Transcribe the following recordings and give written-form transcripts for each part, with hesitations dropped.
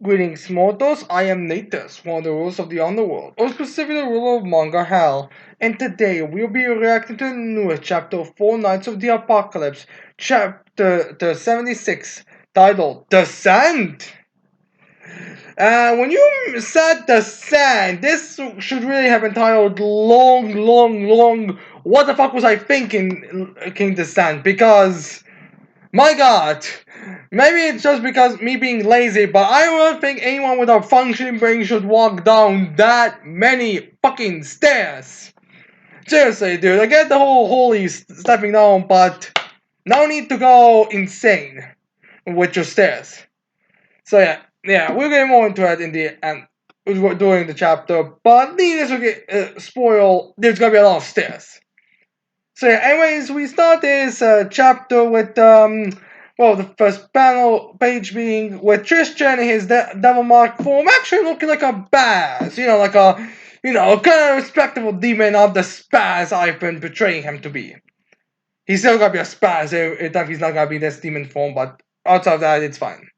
Greetings, mortals. I am Natus, one of the rulers of the underworld, or specifically the ruler of Manga Hell. And today we'll be reacting to the newest chapter of Four Knights of the Apocalypse, chapter 76, titled Descent. When you said Descent, this should really have been titled Long. What the fuck was I thinking, King Descent? Because my god! Maybe it's just because me being lazy, but I don't think anyone with a functioning brain should walk down that many fucking stairs. Seriously, dude, I get the whole holy stepping down, but no need to go insane with your stairs. So yeah, we'll get more into it in the end during the chapter, but needless to get spoil, there's gonna be a lot of stairs. So yeah, anyways, we start this chapter with the first panel page being with Tristan in his devil mark form, actually looking like a Baz, like a kind of respectable demon of the spaz I've been portraying him to be. He's still gonna be a spaz, if he's not gonna be this demon form, but outside of that, it's fine.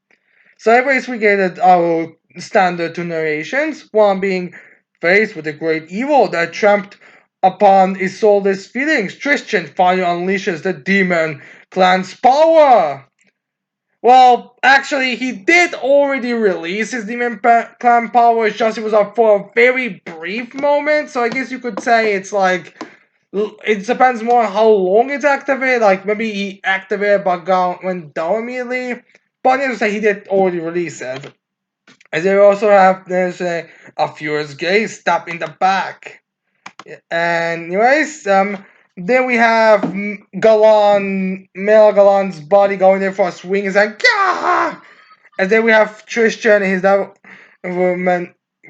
So anyways, we get our standard two narrations, one being faced with a great evil that tramped upon his soulless feelings. Tristan finally unleashes the demon clan's power. Well, actually, he did already release his demon clan power. It's just it was for a very brief moment. So I guess you could say it's like it depends more on how long it's activated. Like maybe he activated but went down immediately. But needless to say, he did already release it. And they also have there's a furious gaze stab in the back. And anyways, then we have Mel Galan's body going there for a swing. It's like, Gah! And then we have Tristan and his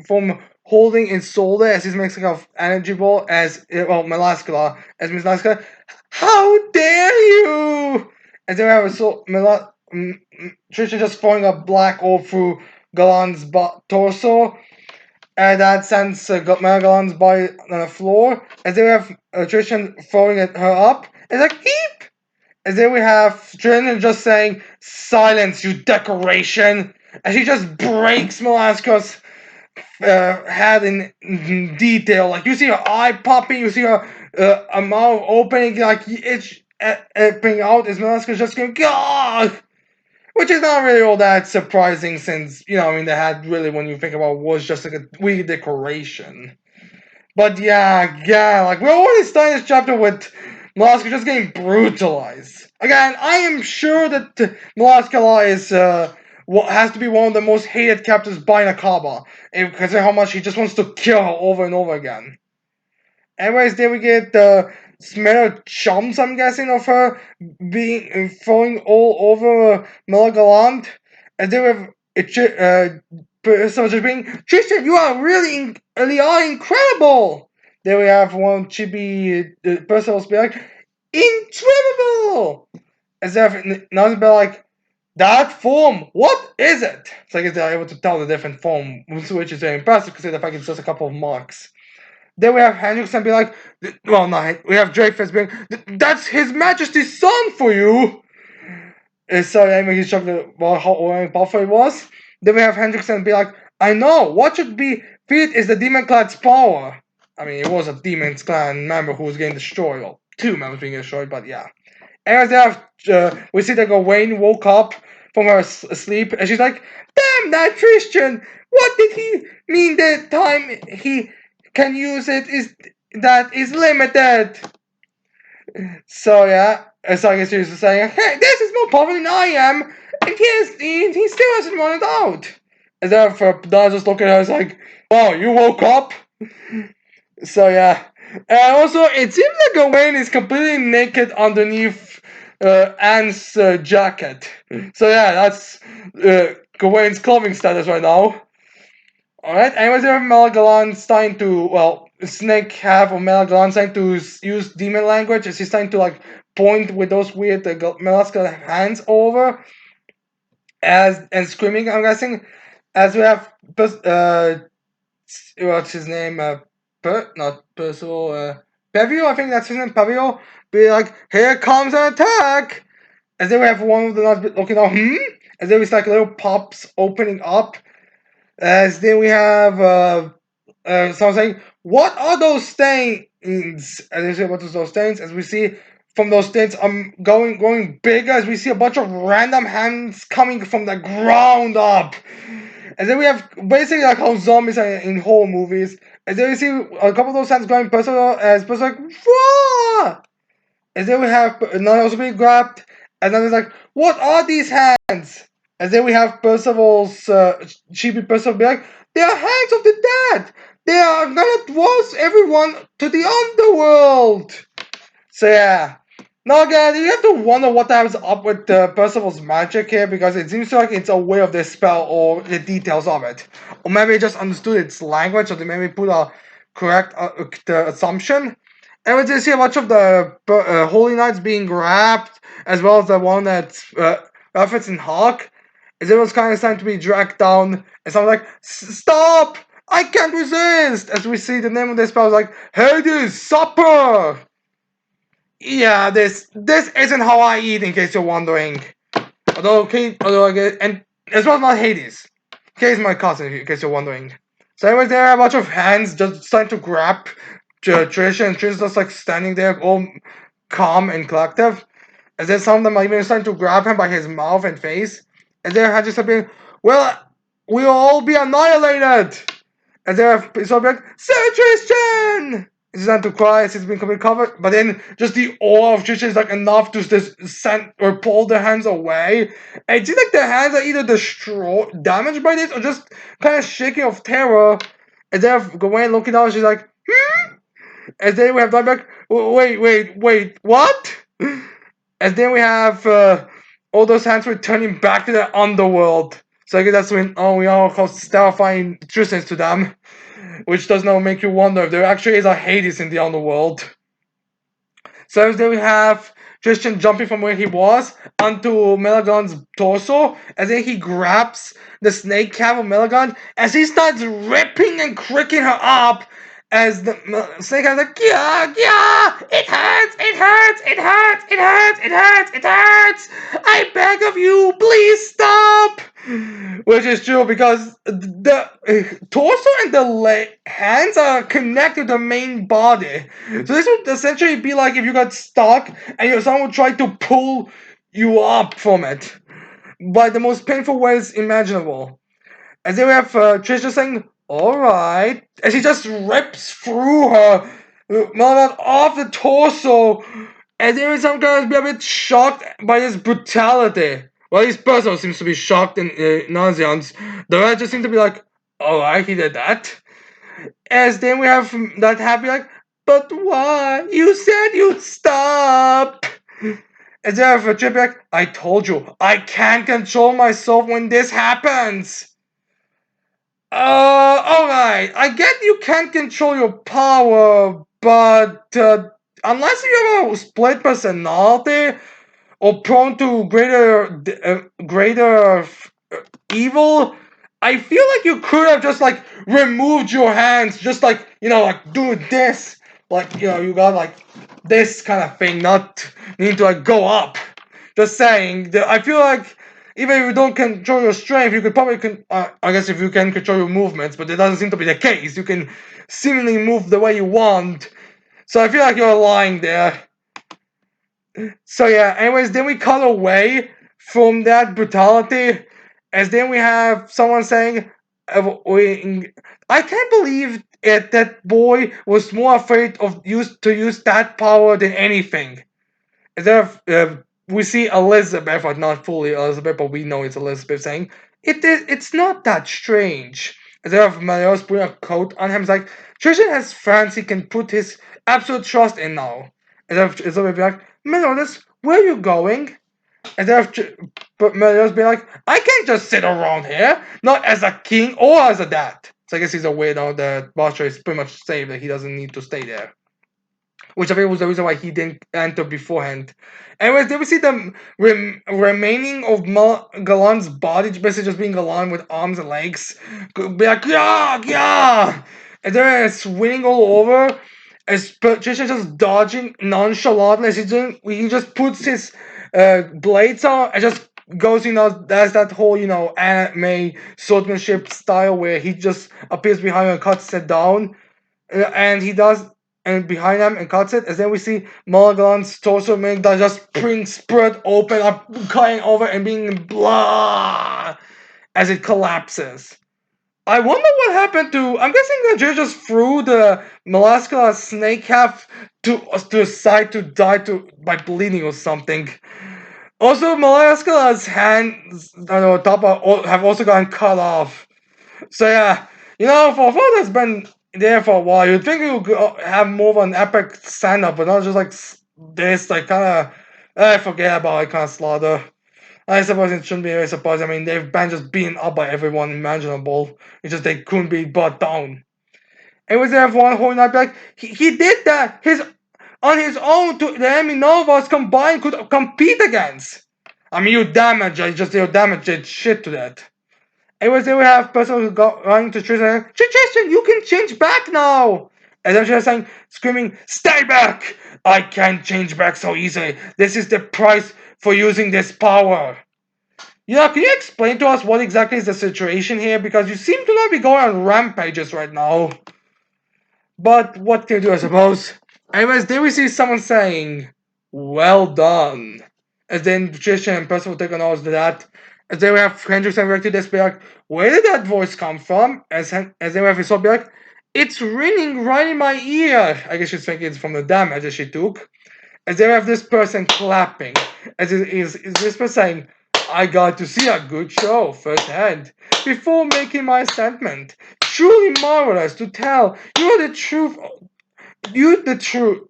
from holding in shoulder as he's making a energy ball Melascula as Miss Melascula. How dare you! And then we have Tristan just throwing a black orb through Galan's torso, and that sends Galan's body on the floor. And then we have Tristan throwing her up. It's like, heap! And then we have Tristan just saying, silence, you decoration! And she just breaks Melasco's head in detail. Like, you see her eye popping, you see her mouth opening, like, it's opening out as Melasco's just going, God! Which is not really all that surprising since, the head really, when you think about it, was just like a weird decoration. But yeah, like, we're already starting this chapter with Melasco just getting brutalized. Again, I am sure that Melascula is, has to be one of the most hated captives by Nakaba, considering how much he just wants to kill her over and over again. Anyways, then we get the smear chumps, I'm guessing, of her being throwing all over Melagaland. And then we have so just being, Tristan, you are really incredible. Then we have one chibi person else be like, incredible. As if nothing but like, that form, what is it? So I guess they're able to tell the different form, which is very impressive because the fact it's just a couple of marks. Then we have Hendrickson be like, well, no, we have Dreyfus being, that's His Majesty's son for you. So I mean, he's talking about how powerful he was. Then we have Hendrickson be like, I know, what should be feared is the Demon Clan's power. I mean, it was a Demon's Clan member who was getting destroyed, or two members being destroyed, but yeah. Anyways, they have, we see that Gawain woke up from her sleep, and she's like, damn that Tristan! What did he mean the time he can use it is limited. So yeah, so I guess he was saying, hey, this is more powerful than I am, and he still hasn't run it out. And then for Dad just looking at her, it's like, wow, you woke up? So yeah. And also, it seems like Gawain is completely naked underneath Anne's jacket. So yeah, that's Gawain's clothing status right now. Alright, anyways, we have Melagalan starting to, Snake half of Melagalan starting to use demon language as he's starting to, like, point with those weird Melaska hands over and screaming, I'm guessing. As we have, what's his name? Not Percival, Pevio, I think that's his name, Pevio, be like, here comes an attack! As then we have one of the nuts looking out, and then it's like little pops opening up As then we have someone saying, "What are those stains?" And they say, "What are those stains?" As we see from those stains, going bigger. As we see a bunch of random hands coming from the ground up. And then we have basically like how zombies are in horror movies. And then we see a couple of those hands going personal as person like, "Whoa!" And then we have another also being grabbed, and then it's like, "What are these hands?" And then we have Percival's cheapy Percival be like, "They are hands of the dead. They are gonna toss everyone to the underworld." So yeah. Now again, you have to wonder what the hell's up with Percival's magic here because it seems like it's aware of this spell or the details of it, or maybe it just understood its language, or they maybe put a correct the assumption. And we just see a bunch of the Holy Knights being grabbed, as well as the one that's referencing Hawk. As it was kind of starting to be dragged down, and so I'm like, "Stop! I can't resist!" As we see the name of this spell is like Hades Supper. Yeah, this isn't how I eat. In case you're wondering, although I get and as well as not Hades. Kate is my cousin. In case you're wondering. So anyways, there are a bunch of hands just starting to grab Trish, and Trish just like standing there, all calm and collective. And then some of them are even starting to grab him by his mouth and face. And their hands just being, "Well, we'll all be annihilated." And then so like, "Sir Tristan!" He's starting to cry as he's been completely covered, but then just the awe of Tristan is like enough to just send or pull their hands away. And it seems like their hands are either destroyed, damaged by this, or just kind of shaking of terror. And then Gawain looking down, she's like, "Hmm?" And then we have Dimebag, wait, what? And then we have all those hands returning back to the underworld. So I guess that's when we all cause terrifying Tristans to them, which does not make you wonder if there actually is a Hades in the underworld. So then we have Tristan jumping from where he was onto Melagon's torso, and then he grabs the snake cap of Melagon as he starts ripping and cricking her up. As the snake is like, "Yeah, yeah, it hurts, it hurts, it hurts, it hurts, it hurts, it hurts. I beg of you, please stop." Which is true because the torso and the hands are connected to the main body. So this would essentially be like if you got stuck and someone would try to pull you up from it by the most painful ways imaginable. And then we have Trisha saying, "Alright," and she just rips through her not off the torso. And then some guys be a bit shocked by this brutality. Well, this person seems to be shocked and nauseous. The rest just seem to be like, "Alright, he did that." As then we have that happy like, "But why? You said you'd stop." As then we have Chip like, "I told you, I can't control myself when this happens." Alright. I get you can't control your power, but unless you have a split personality or prone to greater evil, I feel like you could have just like removed your hands, just like like do this, like you got like this kind of thing, not need to like go up. Just saying, I feel like even if you don't control your strength, you could probably I guess if you can control your movements, but it doesn't seem to be the case. You can seemingly move the way you want, so I feel like you're lying there. So yeah, anyways, then we cut away from that brutality, as then we have someone saying, "I can't believe it. That boy was more afraid of use that power than anything." And then we see Elizabeth, or not fully Elizabeth, but we know it's Elizabeth saying, It's not that strange." And then Marios putting a coat on him, he's like, "Tristan has friends he can put his absolute trust in now." And then Elizabeth be like, "Meliodas, where are you going?" And then but Meliodas be like, "I can't just sit around here, not as a king or as a dad." So I guess he's aware now that Bostra is pretty much safe, that he doesn't need to stay there, which I think was the reason why he didn't enter beforehand. Anyways, then we see the remaining of Galan's body, basically just being Galan with arms and legs, be like, "Yeah, yeah," and then swinging all over. As Patricia just dodging nonchalantly, as he just puts his blades on and just goes, that's that whole, anime swordsmanship style where he just appears behind and cuts it down, and he does, and behind him and cuts it, and then we see Mulligan's torso make that just spring spread open up, cutting over and being blah as it collapses. I wonder what happened to. I'm guessing that Jay just threw the Malaskala snake half to the side to die by bleeding or something. Also, Malaskala's hands, I don't know, top have also gotten cut off. So yeah, for a film that's been there for a while, you'd think it would have more of an epic stand-up, but not just like this, like kind of, forget about it kind of slaughter. I suppose it shouldn't be very surprising. I mean, they've been just beaten up by everyone imaginable. It's just they couldn't be brought down. It was there for one whole night. Like he did that on his own. To the enemy none of us combined could compete against. I mean, you damage. I just you damage did shit to that. Anyways, then we have person who got running to Tristan. Tristan, you can change back now. And then she's saying, screaming, "Stay back! I can't change back so easily. This is the price for using this power." Yeah, can you explain to us what exactly is the situation here? Because you seem to not be going on rampages right now. But what can you do, I suppose? Anyways, then we see someone saying, "Well done." As then Tristan and Percival take a notice to that. As then we have Hendrix and Rector just be like, "Where did that voice come from?" As then we have Isolde be like, "It's ringing right in my ear." I guess she's thinking it's from the damage that she took. As then we have this person clapping. As is this person saying, "I got to see a good show firsthand before making my statement. Truly marvelous to tell you the truth. You the truth.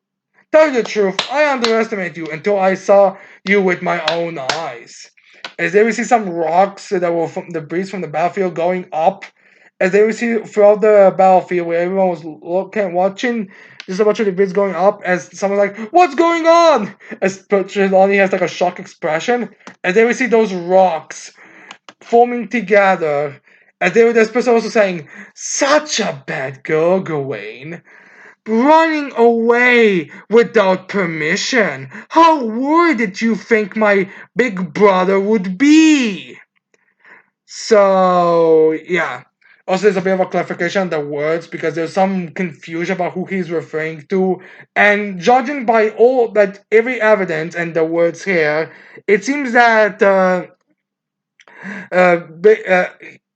Tell you the truth. I underestimated you until I saw you with my own eyes." As they we see some rocks that were from the breeze from the battlefield going up. As they we see throughout the battlefield where everyone was looking, watching, just a bunch of the breeze going up. As someone's like, "What's going on?" As Trelawney has like a shock expression. As they we see those rocks forming together. And there was this person also saying, "Such a bad girl, Gawain. Running away without permission. How worried did you think my big brother would be?" So, yeah. Also, there's a bit of a clarification on the words because there's some confusion about who he's referring to. And judging by every evidence and the words here, it seems that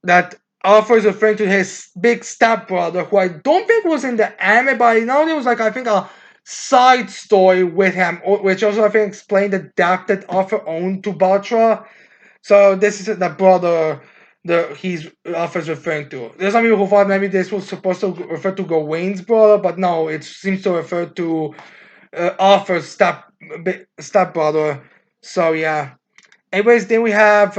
that Arthur is referring to his big stepbrother, who I don't think was in the anime, but I know there was like I think a side story with him, which also I think explained the debt that Arthur owned to Batra. So this is the brother the he's Arthur's referring to. There's some people who thought maybe this was supposed to refer to Gawain's brother, but no, it seems to refer to Arthur's stepbrother. So yeah. Anyways, then we have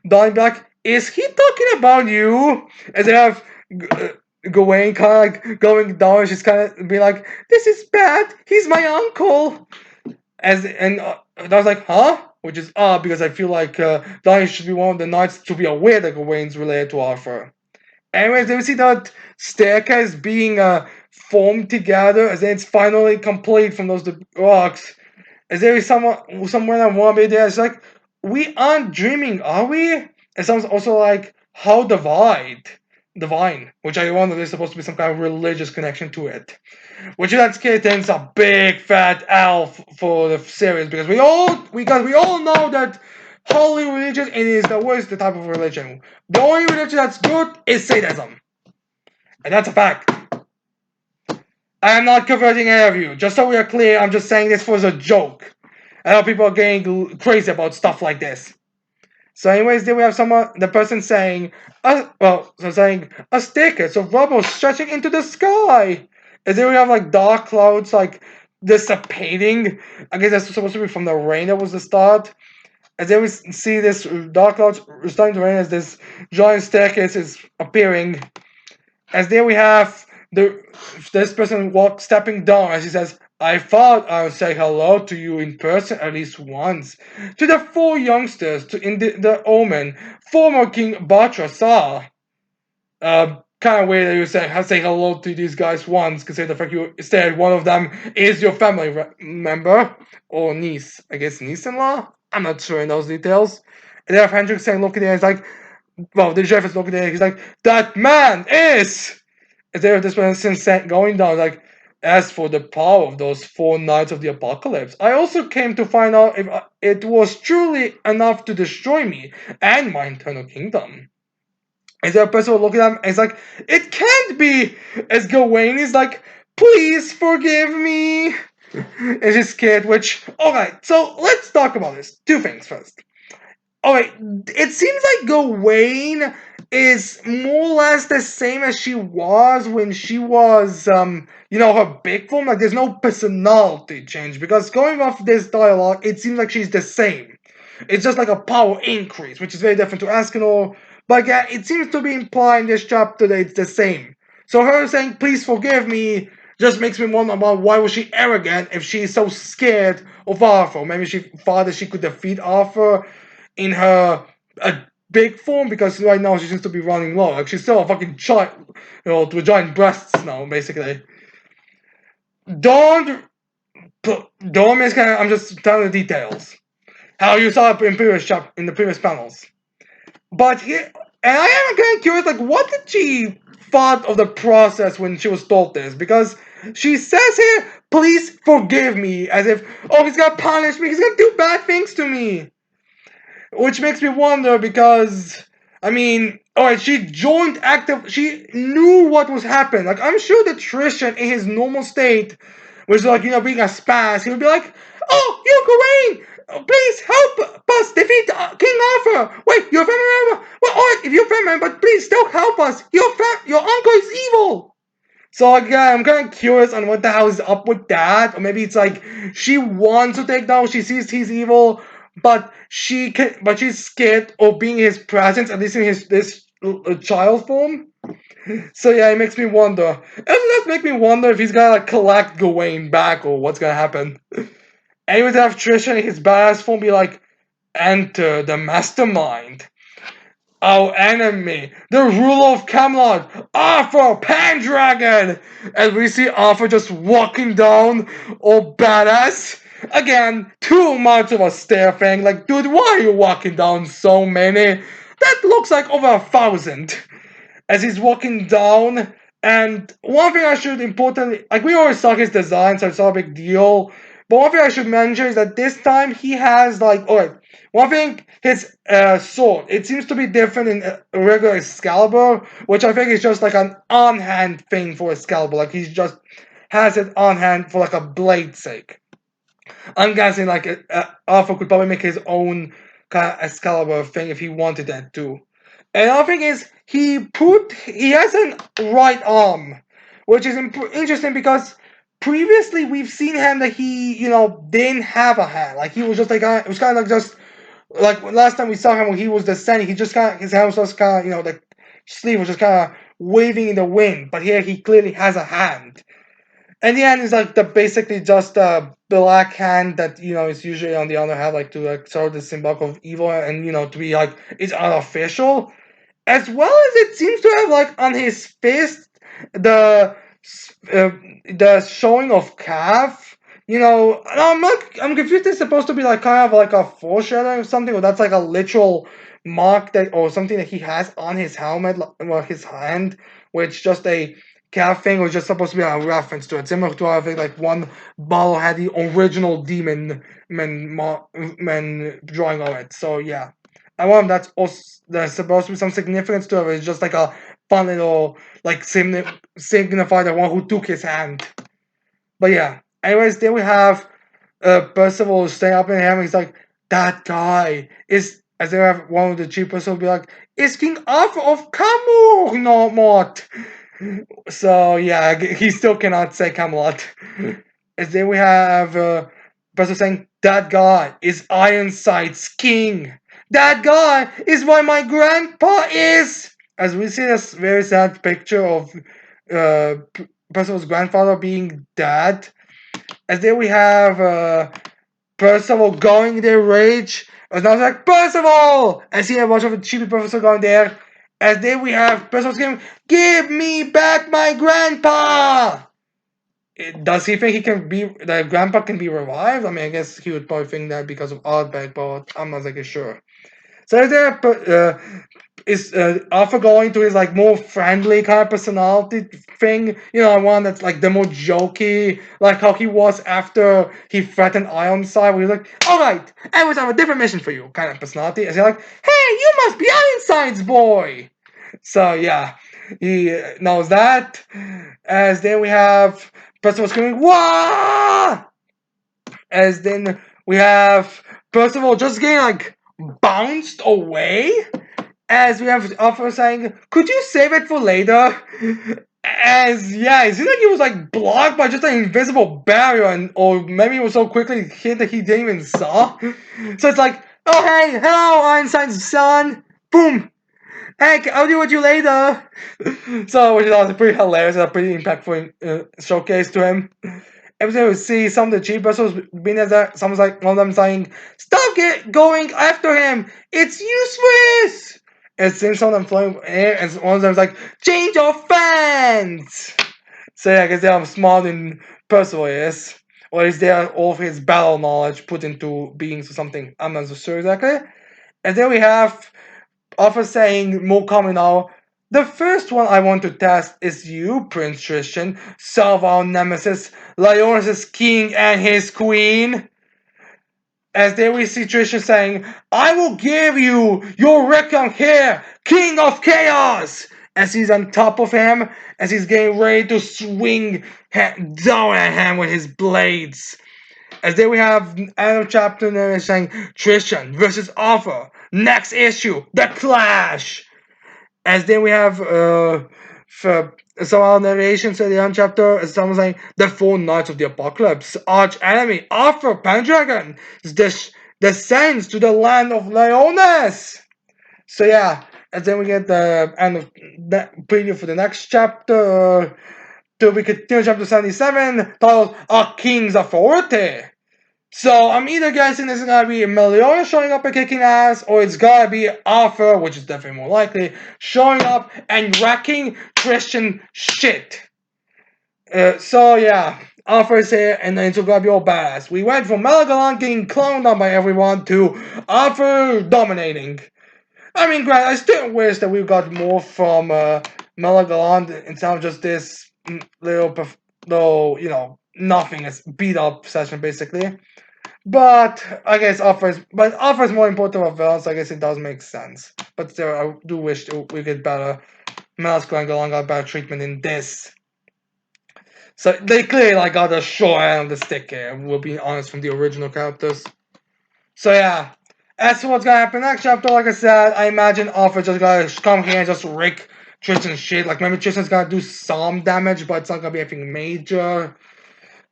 Donnie Black. Is he talking about you? And they have uh, Gawain kind of like going down. She's kind of being like, "This is bad. He's my uncle." And I was like, "Huh?" Which is odd because I feel like Donnie should be one of the knights to be aware that Gawain's related to Arthur. Anyways, then we see that staircase being formed together, as then it's finally complete from those rocks. Is there somewhere I want to be there? It's like we aren't dreaming, are we? It sounds also like how divine, which I wonder there's supposed to be some kind of religious connection to it. Which in that case then it's a big fat L for the series because we all know that holy religion is the worst type of religion. The only religion that's good is Satanism, and that's a fact. I am not converting any of you. Just so we are clear, I'm just saying this for a joke. I know people are getting crazy about stuff like this. So, anyways, then we have the person saying, saying a staircase of rubble stretching into the sky. And then we have like dark clouds like dissipating. I guess that's supposed to be from the rain that was the start. And then we see this dark clouds starting to rain as this giant staircase is appearing. As there we have this person stepping down as he says, "I thought I would say hello to you in person at least once. To the four youngsters in the Omen, former King Batra saw." Kind of weird that you say hello to these guys once, considering the fact you said one of them is your family member or niece. I guess niece-in-law. I'm not sure in those details. And then Hendrik saying, looking at it, he's like, well, the sheriff is looking at it, he's like, that man is! And there this person going down, like, as for the power of those 4 knights of the apocalypse, I also came to find out if it was truly enough to destroy me and my eternal kingdom. Is there a person looking at him and he's like, it can't be! As Gawain is like, please forgive me! And she's scared, which, alright, so let's talk about this. Two things first. Alright, it seems like Gawain is more or less the same as she was when she was, her big form. Like, there's no personality change, because going off this dialogue, it seems like she's the same. It's just like a power increase, which is very different to Askinor. But again, it seems to be implying this chapter that it's the same. So her saying, please forgive me, just makes me wonder about why was she arrogant if she's so scared of Arthur. Maybe she thought that she could defeat Arthur in her a big form, because right now she seems to be running low. Like, she's still a fucking child, with giant breasts now, basically. Don't miss. I'm just telling the details. How you saw it in the previous panels. But here, and I am kind of curious, like, what did she thought of the process when she was told this? Because she says here, please forgive me, as if, oh, he's gonna punish me, he's gonna do bad things to me. Which makes me wonder, because, I mean, alright, she joined active, she knew what was happening. Like, I'm sure that Tristan, in his normal state, was like, being a spaz, he would be like, oh, you Gawain! Please help us defeat King Arthur! Wait, you're a family member? Well, alright, if you're a family member, but please still help us! Your uncle is evil! So again, I'm kind of curious on what the hell is up with that. Or maybe it's like she wants to take down, she sees he's evil, but she's scared of being in his presence, at least in this child form. So yeah, it makes me wonder. It does make me wonder if he's gonna like collect Gawain back or what's gonna happen. And he would have Tristan in his badass form be like, enter the mastermind. Our enemy, the ruler of Camelot, Arthur Pendragon! And we see Arthur just walking down, all badass. Again, too much of a stare thing. Like, dude, why are you walking down so many? That looks like over 1,000. As he's walking down, and one thing I should importantly, like, we always saw his design, so it's not a big deal. But one thing I should mention is that this time he has, like, alright, one thing, his sword, it seems to be different in a regular Excalibur, which I think is just like an on-hand thing for Excalibur. Like, he just has it on hand for like a blade sake. I'm guessing like Arthur could probably make his own kind of Excalibur thing if he wanted that too. And another thing is he has an right arm, which is interesting because previously we've seen him that he didn't have a hand. Like, he was just like it was kind of like just like last time we saw him when he was descending. He just kind of his hand was just kind of the sleeve was just kind of waving in the wind. But here he clearly has a hand. And the hand is like the basically just a black hand that is usually on the other hand, like to like sort of the symbol of evil, and to be like it's unofficial, as well as it seems to have like on his fist the uh, the showing of calf. I'm confused. It's supposed to be like kind of like a foreshadowing or something, or that's like a literal mark that or something that he has on his helmet or his hand, which just a calf thing was just supposed to be a reference to it, similar to I think like one bottle had the original demon men drawing on it. So yeah, I want that's also there's supposed to be some significance to it. It's just like a fun little like signify the one who took his hand. But yeah. Anyways, then we have Percival staying up in him. He's like, that guy is, as they have one of the chief Percival be like, is King Arthur of Camelot. So yeah, he still cannot say Camelot. As then we have Percival saying, that guy is Ironside's king. That guy is why my grandpa is. As we see this very sad picture of Percival's grandfather being dead. As then we have Percival going there, rage. And I was like, Percival! And see a bunch of cheapy Percival going there. As then we have Percival screaming, give me back my grandpa! Does he think that grandpa can be revived? I mean, I guess he would probably think that because of Ardbeg, but I'm not like sure. So is there is Arthur going to his like more friendly kind of personality thing? You know, one that's like the more jokey, like how he was after he threatened Ironside, where he's like, "All right, I have a different mission for you," kind of personality. And he's like, "Hey, you must be Ironside's boy." So yeah, he knows that. As then we have Percival screaming, "Wah!" As then we have Percival just getting like bounced away. As we have Arthur saying, "Could you save it for later?" As yeah, it seems like he was like blocked by just an invisible barrier, and or maybe it was so quickly hit that he didn't even saw. So it's like, "Oh hey, hello, Einstein's son." Boom. Hey, I'll deal with you later. So, which is also pretty hilarious and a pretty impactful showcase to him. Every time we see some of the cheap vessels being there, someone's like, one of them saying, "Stop going after him! It's useless!" And seeing some of them flying in the air, and one of them's like, "Change your fans!" So yeah, I guess they are smarter than Percival is. Or is there all of his battle knowledge put into being something? I'm not so sure exactly. And then we have Arthur saying more common now. "The first one I want to test is you, Prince Tristan, son of our nemesis, Leonis' king and his queen." As there we see Tristan saying, "I will give you your Reckham here, King of Chaos!" As he's on top of him, as he's getting ready to swing down at him with his blades. As there we have end of chapter 9 saying Tristan versus Arthur. Next issue, The Clash. As then we have for some other narrations in the end chapter, someone saying the four knights of the apocalypse, arch enemy, Arthur Pendragon, descends to the land of Leonis. So yeah, and then we get the end of that preview for the next chapter. Till we continue chapter 77, titled A King's Authority. So I'm either guessing this is gonna be Meliodas showing up and kicking ass, or it's gonna be Arthur, which is definitely more likely, showing up and wrecking Christian shit. So yeah, Arthur is here, and it's gonna be all badass. We went from Melgalon getting cloned on by everyone to Arthur dominating. I mean, granted, I still wish that we got more from Melgalon instead of just this little, nothing, is beat up session basically. But I guess offers more important of villains. So I guess it does make sense. But still, I do wish we get better. Melasco and Galon got better treatment in this. So they clearly like got the short end of the stick here. We'll be honest from the original characters. So yeah. As for what's gonna happen next chapter, like I said, I imagine Alpha just gonna come here and just wreck Tristan's shit. Like maybe Tristan's gonna do some damage, but it's not gonna be anything major.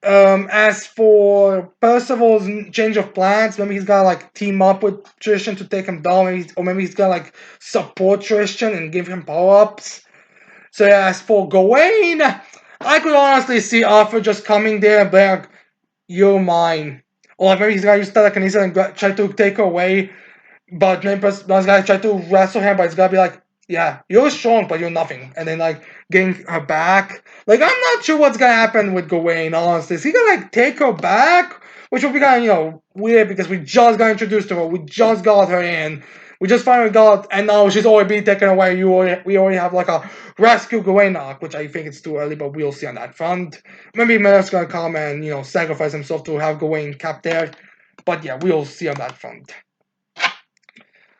As for Percival's change of plans, maybe he's gonna like team up with Tristan to take him down, or maybe he's gonna like support Tristan and give him power ups. So yeah, as for Gawain, I could honestly see Arthur just coming there and being like, "You're mine," or like maybe he's gonna use telekinesis and try to take her away, but maybe those guys try to wrestle him, but it's gonna be like, "Yeah, you're strong, but you're nothing," and then like getting her back. Like I'm not sure what's gonna happen with Gawain. Honestly, is he gonna like take her back, which would be kind of weird because we just got introduced to her, we just got her in, we just finally got, and now she's already being taken away. We already have like a rescue Gawain arc, which I think it's too early, but we'll see on that front. Maybe Miller's gonna come and sacrifice himself to have Gawain kept there, but yeah, we'll see on that front.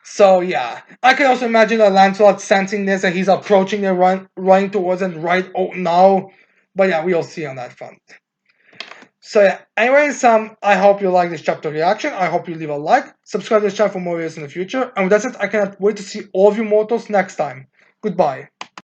So yeah, I can also imagine that Lancelot sensing this and he's approaching the running towards it right now. But yeah, we'll see on that front. So yeah, anyways, I hope you like this chapter reaction. I hope you leave a like, subscribe to this channel for more videos in the future. And with that said, I cannot wait to see all of you mortals next time. Goodbye.